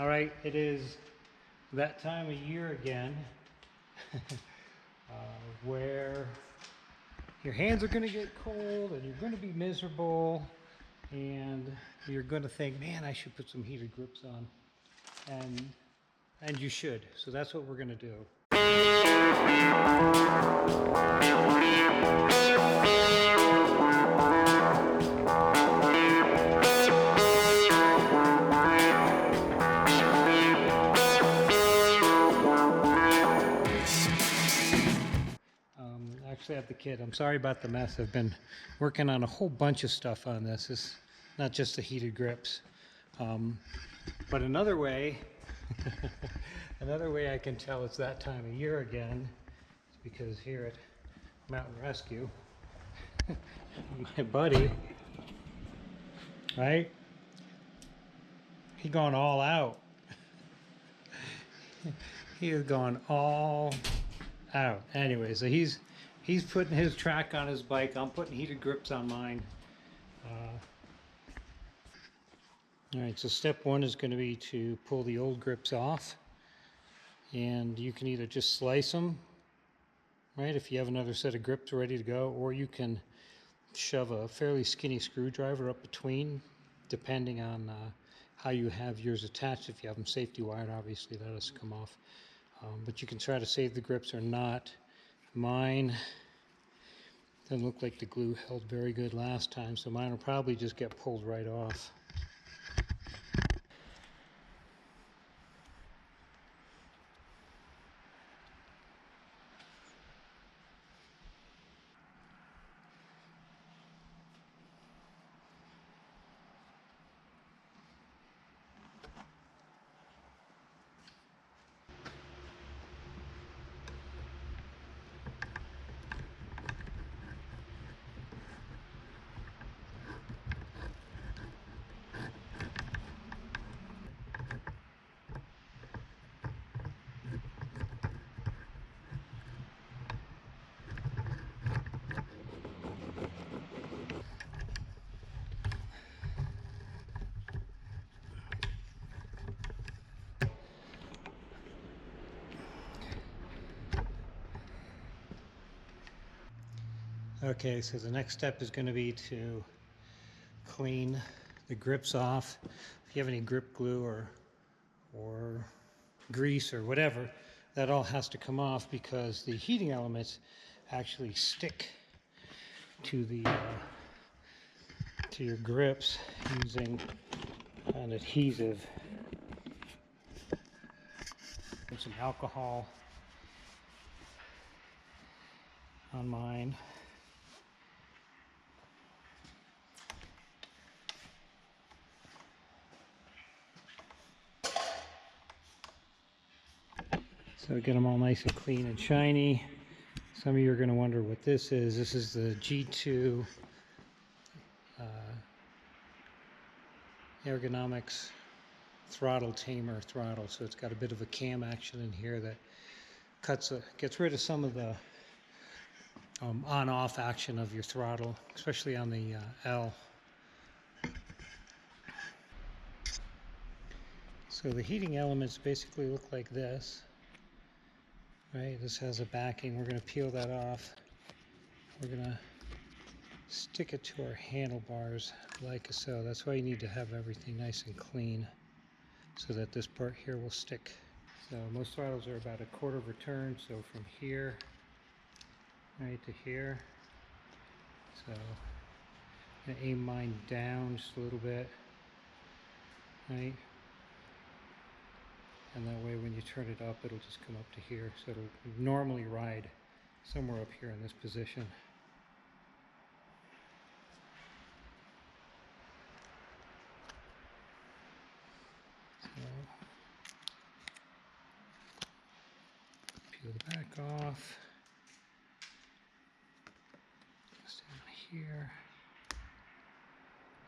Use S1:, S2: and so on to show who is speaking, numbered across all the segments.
S1: All right, it is that time of year again where your hands are going to get cold and you're going to be miserable and you're going to think, man, I should put some heated grips on. And you should. So that's what we're going to do. Actually, I have the kid. I'm sorry about the mess. I've been working on a whole bunch of stuff on this. It's not just the heated grips. But another way, another way I can tell it's that time of year again is because here at Mountain Rescue, my buddy, right? He gone all out. He has gone all out. Anyway, so he's putting his track on his bike. I'm putting heated grips on mine. All right, so step one is going to be to pull the old grips off. And you can either just slice them, right, if you have another set of grips ready to go, or you can shove a fairly skinny screwdriver up between, depending on how you have yours attached. If you have them safety wired, obviously that has to come off. But you can try to save the grips or not. Mine doesn't look like the glue held very good last time, so mine will probably just get pulled right off. Okay, so the next step is going to be to clean the grips off. If you have any grip glue or grease or whatever, that all has to come off because the heating elements actually stick to the to your grips using an adhesive and some alcohol on mine. So get them all nice and clean and shiny. Some of you are going to wonder what this is. This is the G2 Ergonomics throttle tamer throttle. So it's got a bit of a cam action in here that gets rid of some of the on-off action of your throttle, especially on the L. So the heating elements basically look like this. Right, this has a backing. We're going to peel that off. We're going to stick it to our handlebars like so. That's why you need to have everything nice and clean so that this part here will stick. So most throttles are about a quarter of a turn, so from here right to here. So I'm going to aim mine down just a little bit, right? And that way when you turn it up, it'll just come up to here. So it'll normally ride somewhere up here in this position. So peel the back off. Just down here.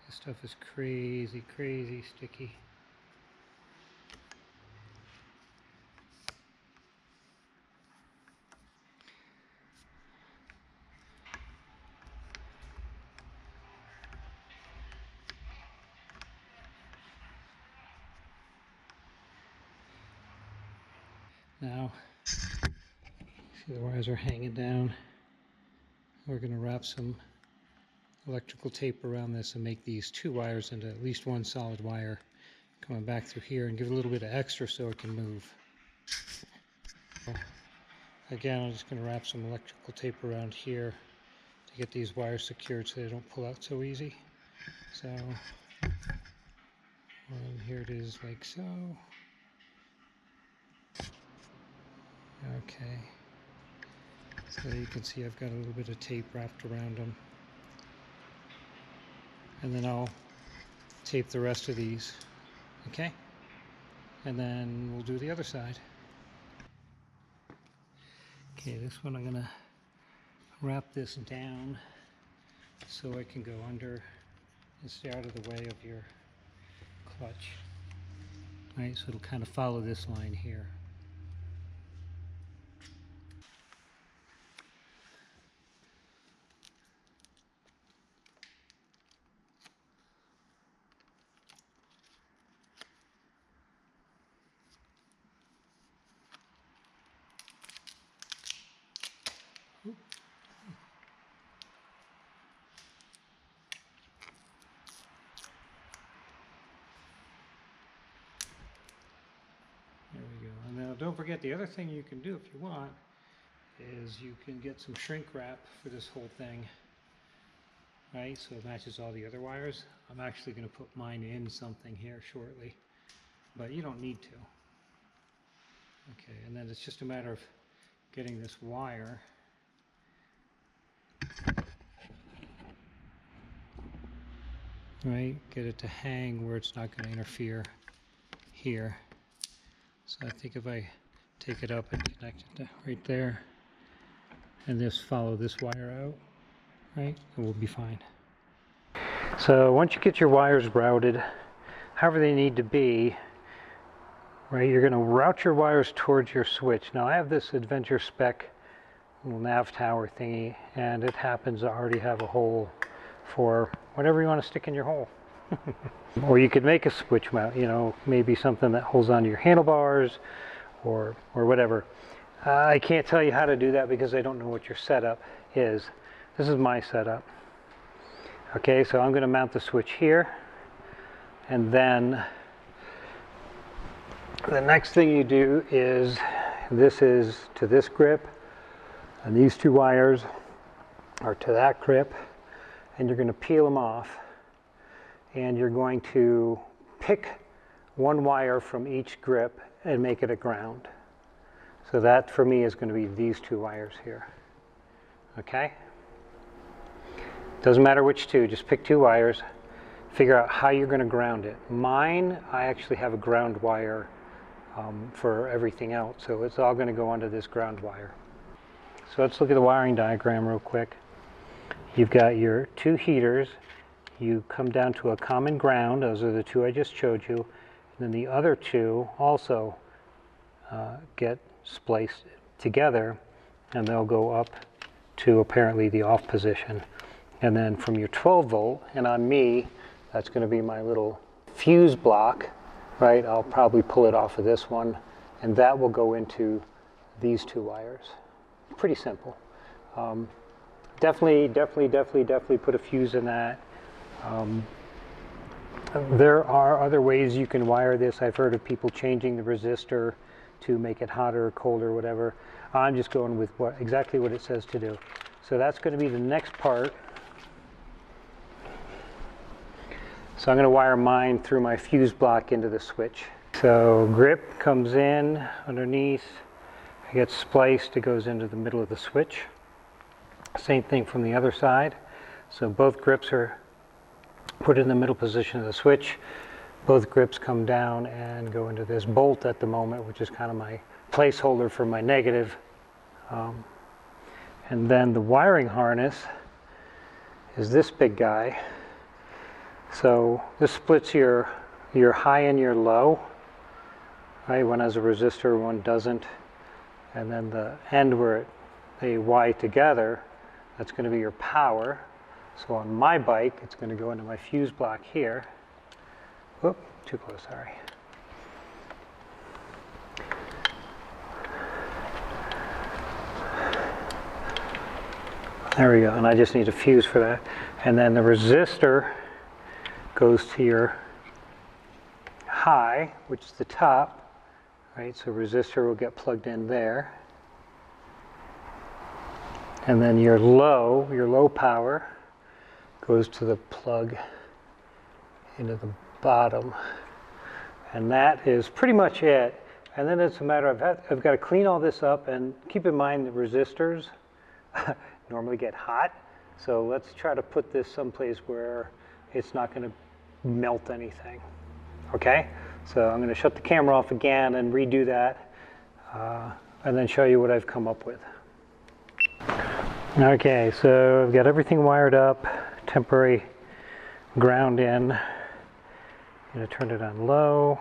S1: This stuff is crazy, crazy sticky. Now, see the wires are hanging down. We're going to wrap some electrical tape around this and make these 2 wires into at least 1 solid wire coming back through here, and give it a little bit of extra so it can move. Again, I'm just going to wrap some electrical tape around here to get these wires secured so they don't pull out so easy. So, and here it is, like so. Okay. So you can see I've got a little bit of tape wrapped around them. And then I'll tape the rest of these. Okay? And then we'll do the other side. Okay, this one I'm going to wrap this down so it can go under and stay out of the way of your clutch. Right, so it'll kind of follow this line here. There we go. And now don't forget, the other thing you can do if you want is you can get some shrink wrap for this whole thing, right, so it matches all the other wires. I'm actually going to put mine in something here shortly, but you don't need to. Okay, and then it's just a matter of getting this wire right, get it to hang where it's not going to interfere here. So I think if I take it up and connect it to right there and just follow this wire out, right, it will be fine. So once you get your wires routed, however they need to be, right, you're going to route your wires towards your switch. Now I have this Adventure Spec little nav tower thingy, and it happens to already have a hole for whatever you want to stick in your hole. Or you could make a switch mount, you know, maybe something that holds onto your handlebars or whatever. I can't tell you how to do that because I don't know what your setup is. This is my setup. Okay, so I'm going to mount the switch here, and then the next thing you do is, this is to this grip, and these 2 wires are to that grip, and you're going to peel them off, and you're going to pick 1 wire from each grip and make it a ground. So that for me is going to be these 2 wires here. Okay? Doesn't matter which 2, just pick 2 wires, figure out how you're going to ground it. Mine, I actually have a ground wire for everything else, so it's all going to go onto this ground wire. So let's look at the wiring diagram real quick. You've got your 2 heaters. You come down to a common ground. Those are the 2 I just showed you. And then the other 2 also get spliced together, and they'll go up to apparently the off position. And then from your 12 volt, and on me, that's going to be my little fuse block, right? I'll probably pull it off of this one, and that will go into these 2 wires. Pretty simple. Definitely put a fuse in that. There are other ways you can wire this. I've heard of people changing the resistor to make it hotter or colder or whatever. I'm just going with exactly what it says to do. So that's going to be the next part. So I'm going to wire mine through my fuse block into the switch. So grip comes in underneath, it gets spliced, it goes into the middle of the switch. Same thing from the other side. So both grips are put in the middle position of the switch. Both grips come down and go into this bolt at the moment, which is kind of my placeholder for my negative. And then the wiring harness is this big guy. So this splits your high and your low. Right? One has a resistor, one doesn't. And then the end where they Y together, that's going to be your power. So on my bike, it's going to go into my fuse block here. Whoop, too close, sorry. There we go, and I just need a fuse for that. And then the resistor goes to your high, which is the top, right? So resistor will get plugged in there. And then your low power goes to the plug into the bottom. And that is pretty much it. And then it's a matter of, I've got to clean all this up, and keep in mind the resistors normally get hot. So let's try to put this someplace where it's not going to melt anything. Okay? So I'm going to shut the camera off again and redo that, and then show you what I've come up with. Okay, so I've got everything wired up, temporary ground in. I'm going to turn it on low.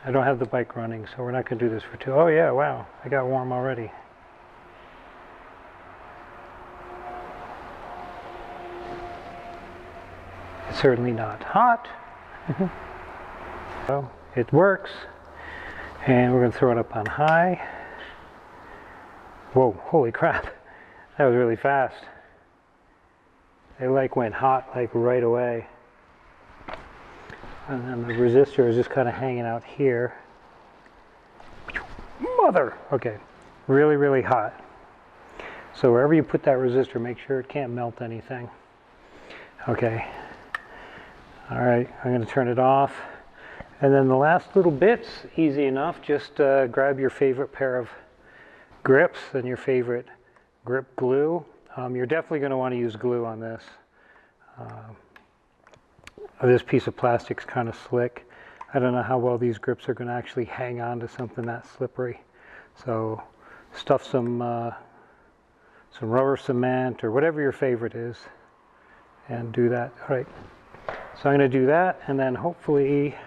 S1: I don't have the bike running, so we're not going to do this for two. Oh yeah, wow, I got warm already. It's certainly not hot. So it works, and we're going to throw it up on high. Whoa, holy crap, that was really fast. It like went hot like right away. And then the resistor is just kind of hanging out here. Mother! Okay, really, really hot. So wherever you put that resistor, make sure it can't melt anything. Okay. All right, I'm going to turn it off. And then the last little bit's easy enough. Just grab your favorite pair of grips and your favorite grip glue. You're definitely going to want to use glue on this. This piece of plastic's kind of slick. I don't know how well these grips are going to actually hang on to something that slippery. So stuff some rubber cement or whatever your favorite is, and do that. All right. So I'm going to do that, and then hopefully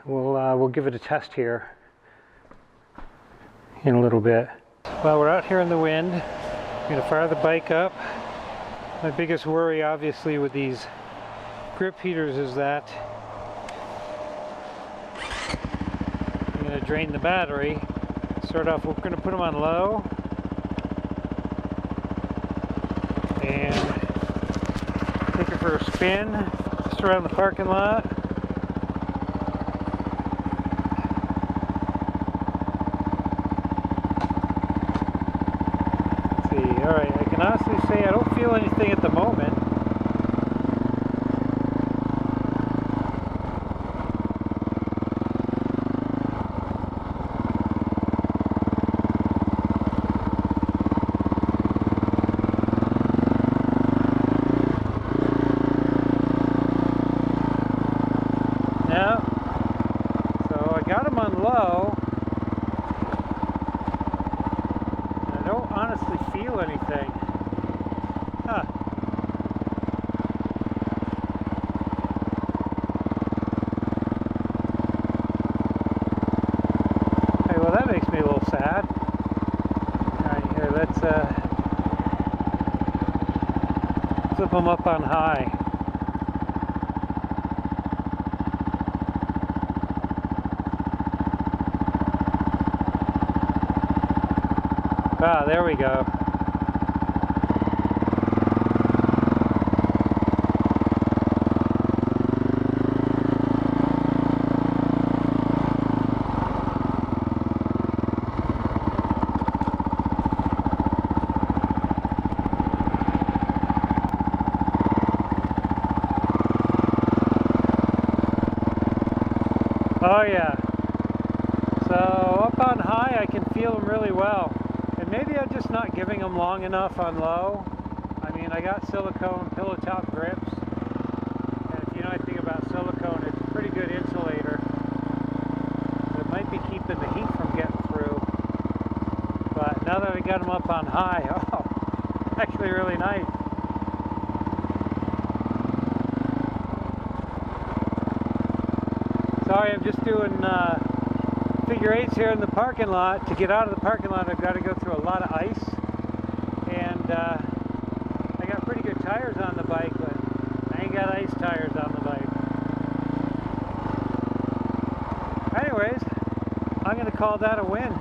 S1: we'll give it a test here in a little bit. Well, we're out here in the wind. I'm going to fire the bike up. My biggest worry, obviously, with these grip heaters is that I'm going to drain the battery. Start off, we're going to put them on low, and take it for a spin just around the parking lot. Let's see, alright, I can honestly say I don't feel anything at the moment. So I got them on low, and I don't honestly feel anything. Huh. Okay, well that makes me a little sad. Alright, here, let's flip them up on high. Ah, there we go. Oh yeah. So up on high I can feel them really well. And maybe I'm just not giving them long enough on low. I mean, I got silicone pillow top grips, and if you know anything about silicone, it's a pretty good insulator. It might be keeping the heat from getting through. But now that I got them up on high, oh, actually really nice. Sorry, I'm just doing figure eights here in the parking lot. To get out of the parking lot, I've got to go through a lot of ice, and I got pretty good tires on the bike, but I ain't got ice tires on the bike. Anyways, I'm going to call that a win.